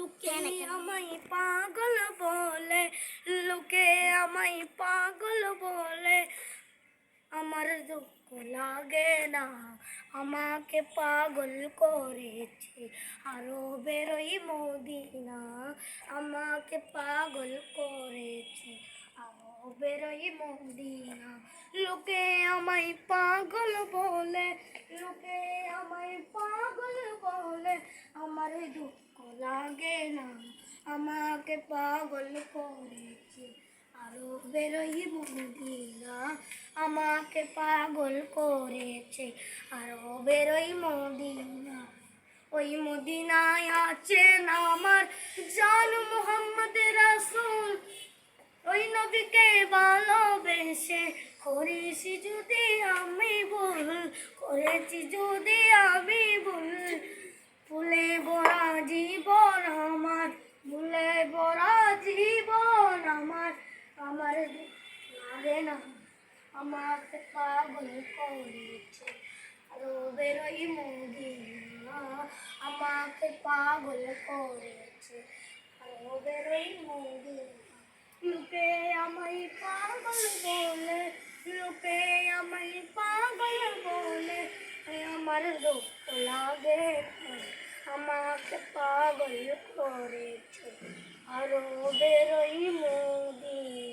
লোকে আমায় পাগল বলে, লোকে আমায় পাগল বলে, আমার দুঃখ লাগে না, আমাকে পাগল করেছে আরো বেরোই মদিনা, আমাকে পাগল করেছে আরো বেরোই মদিনা। লোকে আমায় পাগল বলে, লোকে আমায় পাগল বলে, আমার দুঃখ লাগে না, আমাকে পাগল করেছে আরো বেরোই মদিনা, আমাকে পাগল করেছে আরো বেরোই মদিনা। ওই মদিনায় আছেন আমার জান মুহাম্মদ রাসূল, ওই নবীকে ভালোবেসে করেছি যদি আমি ভুল, করেছি যদি আমি ভুল, ফুলে ভরা জীবন আমার, ফুলে ভরা জীবন আমার, আমার লাগে না, আমাকে পাগল করেছে আরো বেরোই মদিনা, আমাকে পাগল করেছে আরো বেরোই মদিনা। লোকে আমায় পাগল বলে, লোকে আমায় পাগল বলে, আমার দুঃখ লাগে না, আমাকে পাগল করেছে আরো বেরোই মদিনা।